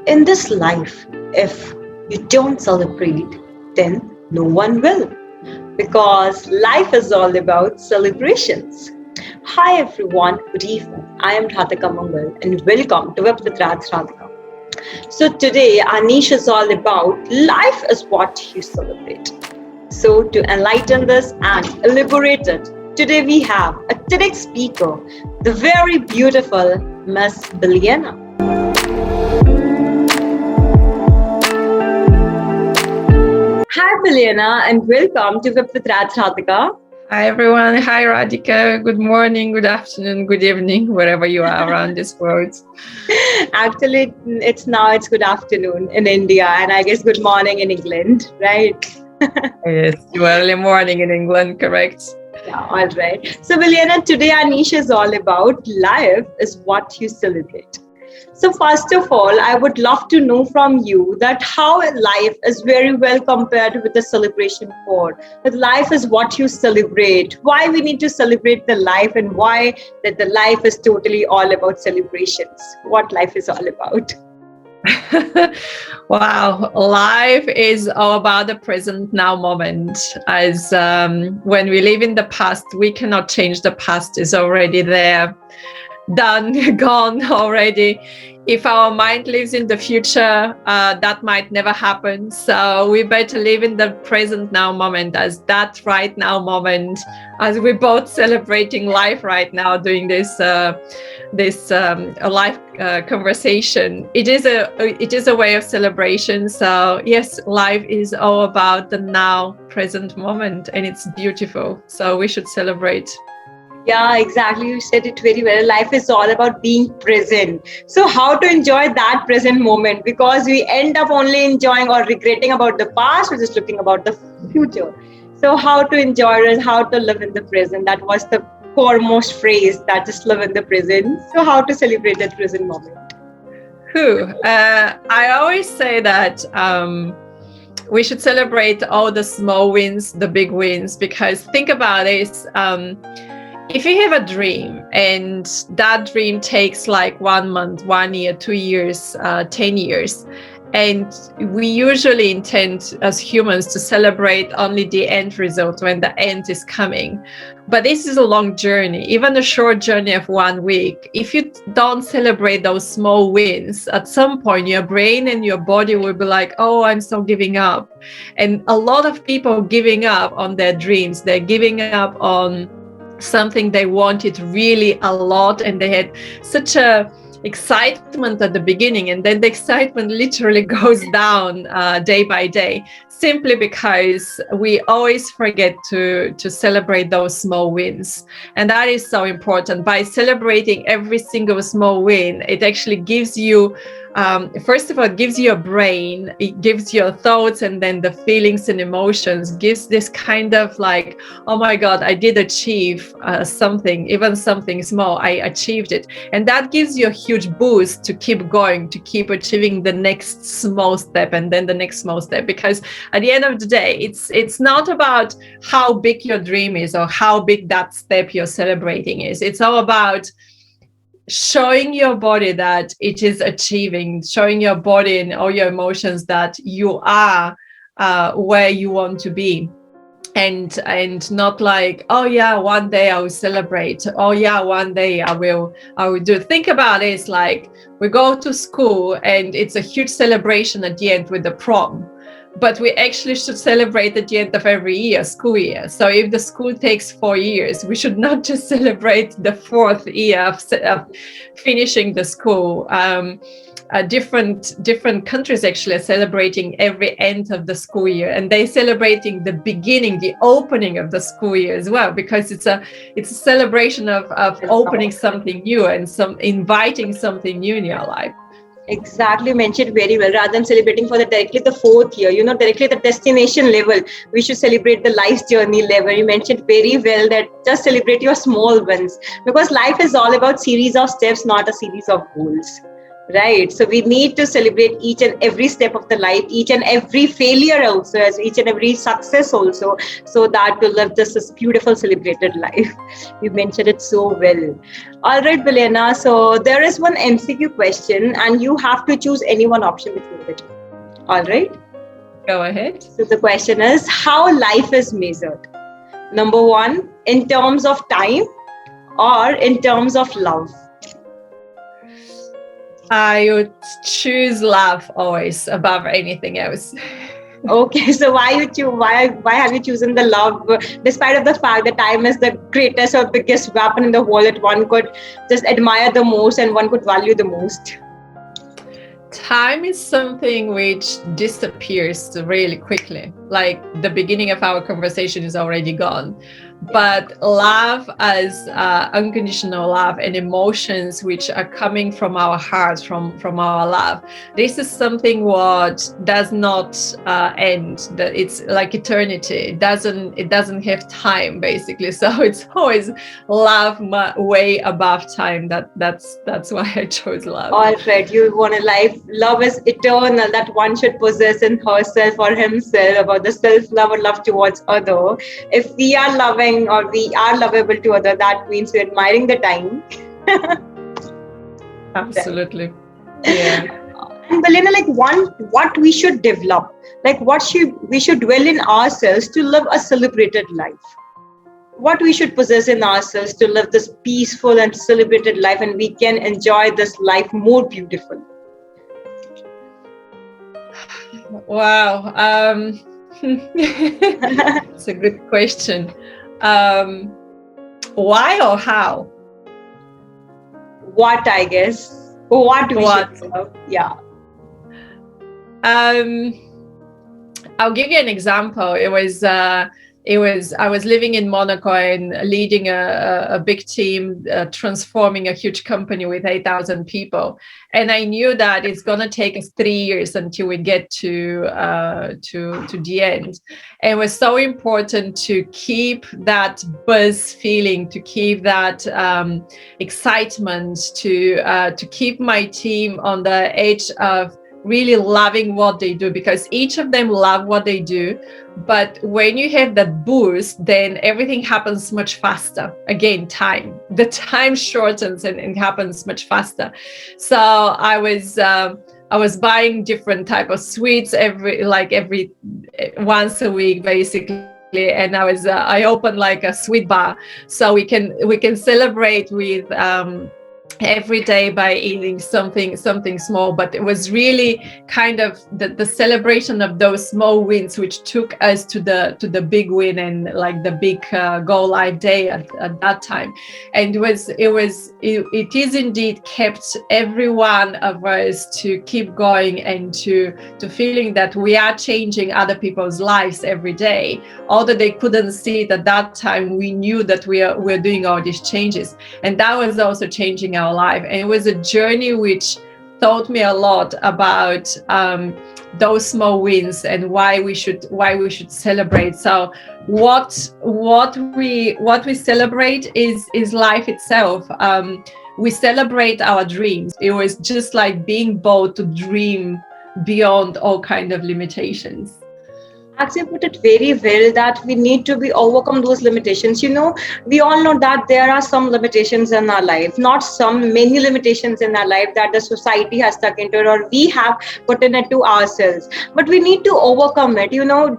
In this life, if you don't celebrate, then no one will. Because life is all about celebrations. Hi everyone, good evening. I am Radhika Mangal and welcome to Web with radssRadhika. So today our niche is all about life is what you celebrate. So to enlighten this and elaborate it, today we have a TEDx speaker, the very beautiful Miss Bilyana. Hi Bilyana and welcome to Web with radssRadhika. Hi everyone. Hi Radhika. Good morning, good afternoon, good evening, wherever you are around this world. Actually, it's good afternoon in India, and I guess good morning in England, right? Yes, early morning in England, correct? Yeah, all right. So, Bilyana, today our niche is all about life is what you celebrate. So, first of all, I would love to know from you that how life is very well compared with the celebration for. That life is what you celebrate. Why we need to celebrate the life, and why that the life is totally all about celebrations. What life is all about. Wow, life is all about the present now moment. As when we live in the past, we cannot change the past. It's already there, done, gone already. If our mind lives in the future, that might never happen. So we better live in the present now moment, as that right now moment, as we're both celebrating life right now, doing this live conversation. It is a way of celebration. So yes, life is all about the now present moment, and it's beautiful. So we should celebrate. Yeah, exactly. You said it very well. Life is all about being present. So, how to enjoy that present moment? Because we end up only enjoying or regretting about the past or just looking about the future. So, how to enjoy and how to live in the present? That was the foremost phrase, that just live in the present. So, how to celebrate that present moment? I always say that we should celebrate all the small wins, the big wins, because think about this. If you have a dream and that dream takes like 1 month, 1 year, 2 years, 10 years, and we usually intend as humans to celebrate only the end result when the end is coming. But this is a long journey, even a short journey of 1 week. If you don't celebrate those small wins, at some point your brain and your body will be like, oh, I'm so giving up. And a lot of people giving up on their dreams, they're giving up on something they wanted really a lot, and they had such a excitement at the beginning, and then the excitement literally goes down day by day, simply because we always forget to celebrate those small wins. And that is so important. By celebrating every single small win, it actually gives you first of all, it gives you a brain, it gives your thoughts and then the feelings and emotions, gives this kind of like, oh my God, I did achieve something, even something small, I achieved it. And that gives you a huge boost to keep going, to keep achieving the next small step and then the next small step. Because at the end of the day, it's not about how big your dream is or how big that step you're celebrating is. It's all about showing your body that it is achieving, showing your body and all your emotions that you are where you want to be. And not like, oh yeah, one day I will celebrate, oh yeah, one day I will do. Think about it, it's like we go to school and it's a huge celebration at the end with the prom, but we actually should celebrate at the end of every school year. So if the school takes 4 years, we should not just celebrate the 4th year of finishing the school. Different countries actually are celebrating every end of the school year, and they're celebrating the beginning, the opening of the school year as well, because it's a celebration of opening something new and inviting something new in your life. Exactly, mentioned very well. Rather than celebrating for directly the 4th year, directly the destination level, we should celebrate the life's journey level. You mentioned very well that just celebrate your small wins, because life is all about series of steps, not a series of goals. Right. So we need to celebrate each and every step of the life, each and every failure also, as each and every success also, so that we live this beautiful celebrated life. You mentioned it so well. All right, Bilyana. So there is one MCQ question, and you have to choose any one option between the two. All right. Go ahead. So the question is how life is measured. Number one, in terms of time or in terms of love. I would choose love always above anything else. Okay, so why have you chosen the love, despite of the fact that time is the greatest or biggest weapon in the world that one could just admire the most and one could value the most? Time is something which disappears really quickly. Like the beginning of our conversation is already gone. But love as unconditional love and emotions which are coming from our hearts, from our love, this is something what does not end. That it's like eternity. It doesn't have time basically. So it's always love way above time. That's why I chose love. All right, you want a life. Love is eternal that one should possess in herself or himself, about the self-love or love towards other. If we are loving or we are lovable to other, that means we're admiring the time. Absolutely. Yeah. And Belinda, like what we should develop, like we should dwell in ourselves to live a celebrated life. What we should possess in ourselves to live this peaceful and celebrated life, and we can enjoy this life more beautiful. Wow. It's a good question. Why or how? What, I guess. What we should love. Yeah. I'll give you an example. I was living in Monaco and leading a big team, transforming a huge company with 8,000 people. And I knew that it's going to take us 3 years until we get to the end. And it was so important to keep that buzz feeling, to keep that excitement, to keep my team on the edge of really loving what they do, because each of them love what they do. But when you have that boost, then everything happens much faster. Again, the time shortens and it happens much faster. So I was buying different type of sweets every once a week basically. And I opened like a sweet bar, so we can celebrate with every day by eating something small. But it was really kind of the celebration of those small wins which took us to the big win and like the big go live day at that time. And it is indeed kept every one of us to keep going and to feeling that we are changing other people's lives every day. Although they couldn't see it at that time, we knew that we're doing all these changes, and that was also changing our life. And it was a journey which taught me a lot about those small wins and why we should celebrate. So what we celebrate is life itself. We celebrate our dreams. It was just like being bold to dream beyond all kind of limitations. Actually put it very well, that we need to be overcome those limitations. We all know that there are some limitations in our life, not some, many limitations in our life that the society has stuck into it or we have put in it to ourselves. But we need to overcome it.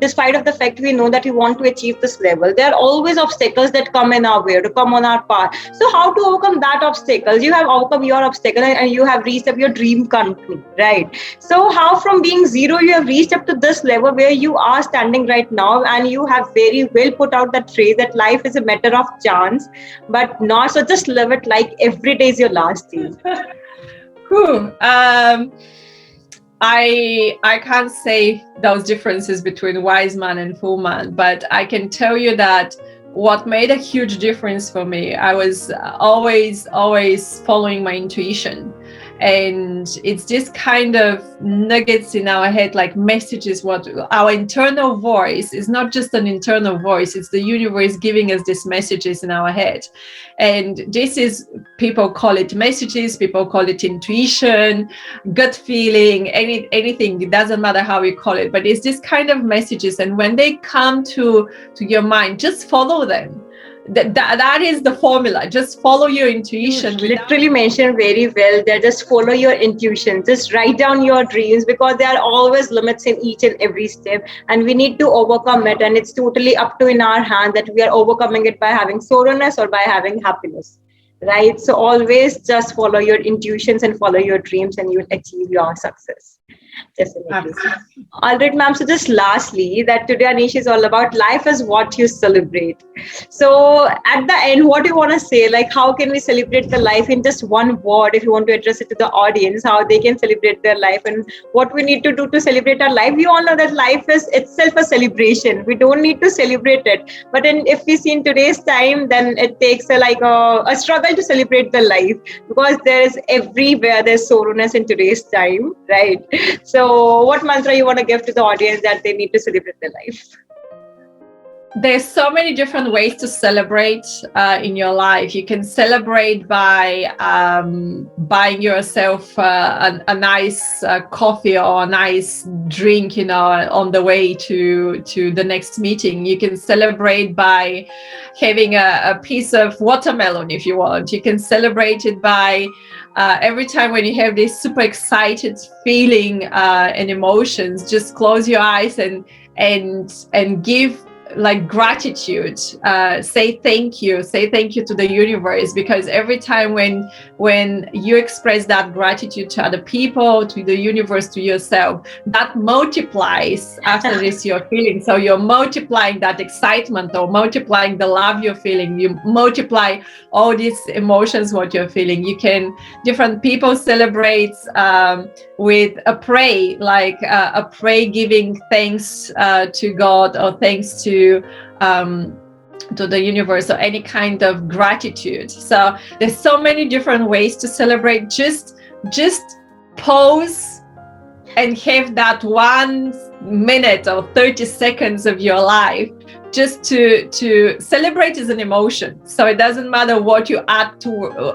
Despite of the fact we know that we want to achieve this level, there are always obstacles that come in our way, to come on our path. So how to overcome that obstacles? You have overcome your obstacle and you have reached up your dream country, right? So how from being zero you have reached up to this level where you are standing right now, and you have very well put out that phrase that life is a matter of chance, but not so. Just live it like every day is your last day. I can't say those differences between wise man and fool man, but I can tell you that what made a huge difference for me, I was always following my intuition. and it's just kind of nuggets in our head, like messages. What our internal voice is not just an internal voice, it's the universe giving us these messages in our head. And this is, people call it messages, people call it intuition, gut feeling, anything. It doesn't matter how you call it, but it's this kind of messages. And when they come to your mind, just follow them. That is the formula. Just follow your intuition. You literally mentioned very well that just follow your intuition. Just write down your dreams, because there are always limits in each and every step, and we need to overcome it. And it's totally up to in our hand that we are overcoming it by having sorrowness or by having happiness. Right? So always just follow your intuitions and follow your dreams, and you'll achieve your success. Definitely. Absolutely. All right, ma'am. So just lastly, that today Anish is all about life is what you celebrate. So at the end, what do you want to say? Like, how can we celebrate the life in just one word? If you want to address it to the audience, how they can celebrate their life and what we need to do to celebrate our life. We all know that life is itself a celebration. We don't need to celebrate it. But if we see in today's time, then it takes a struggle to celebrate the life, because there is everywhere there's sorrowness in today's time, right? So what mantra you want to give to the audience that they need to celebrate their life? There's so many different ways to celebrate in your life. You can celebrate by buying yourself a nice coffee or a nice drink, on the way to the next meeting. You can celebrate by having a piece of watermelon if you want. You can celebrate it by every time when you have this super excited feeling and emotions, just close your eyes and give like gratitude. Say thank you to the universe, because every time when you express that gratitude to other people, to the universe, to yourself, that multiplies after this you're feeling. So you're multiplying that excitement or multiplying the love you're feeling. You multiply all these emotions what you're feeling. Different people celebrate with a pray, like a pray giving thanks to God or thanks to the universe, or any kind of gratitude. So there's so many different ways to celebrate. Just pause and have that 1 minute or 30 seconds of your life just to celebrate as an emotion. So it doesn't matter what you add to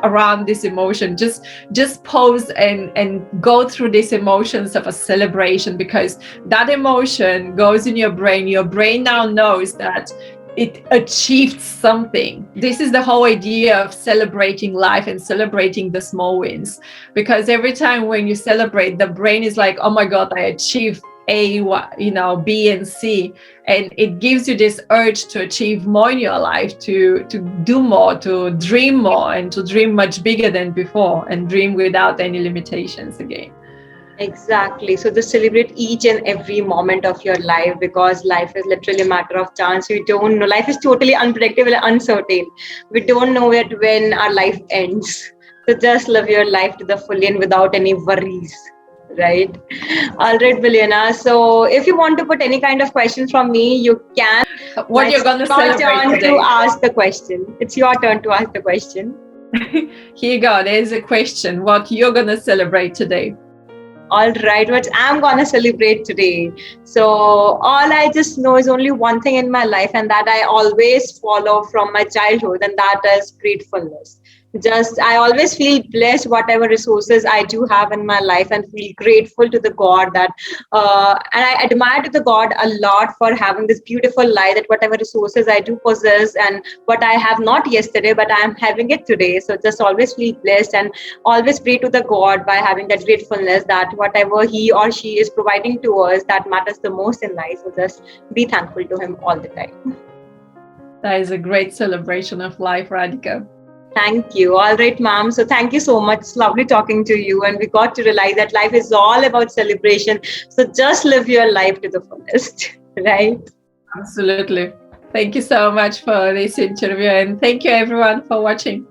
around this emotion. Just pause and go through these emotions of a celebration, because that emotion goes in your brain. Your brain now knows that it achieved something. This is the whole idea of celebrating life and celebrating the small wins, because every time when you celebrate, the brain is like, oh my God, I achieved A, B and C, and it gives you this urge to achieve more in your life, to do more, to dream more, and to dream much bigger than before, and dream without any limitations again. Exactly. So just celebrate each and every moment of your life, because life is literally a matter of chance. We don't know. Life is totally unpredictable and uncertain. We don't know when our life ends. So just live your life to the full and without any worries. Right. All right, Bilyana. So if you want to put any kind of question from me, you can. What you're going to celebrate turn today? To ask the question. It's your turn to ask the question. Here you go. There's a question. What you're going to celebrate today? All right, what I'm gonna celebrate today. So all I just know is only one thing in my life, and that I always follow from my childhood, and that is gratefulness. I always feel blessed whatever resources I do have in my life, and feel grateful to the God that and I admire to the God a lot for having this beautiful life, that whatever resources I do possess and what I have not yesterday, but I am having it today. So just always feel blessed and always pray to the God by having that gratefulness that whatever he or she is providing to us, that matters the most in life. So just be thankful to him all the time. That is a great celebration of life, Radhika. Thank you. All right, ma'am. So thank you so much. It's lovely talking to you. And we got to realize that life is all about celebration. So just live your life to the fullest, right? Absolutely. Thank you so much for this interview. And thank you everyone for watching.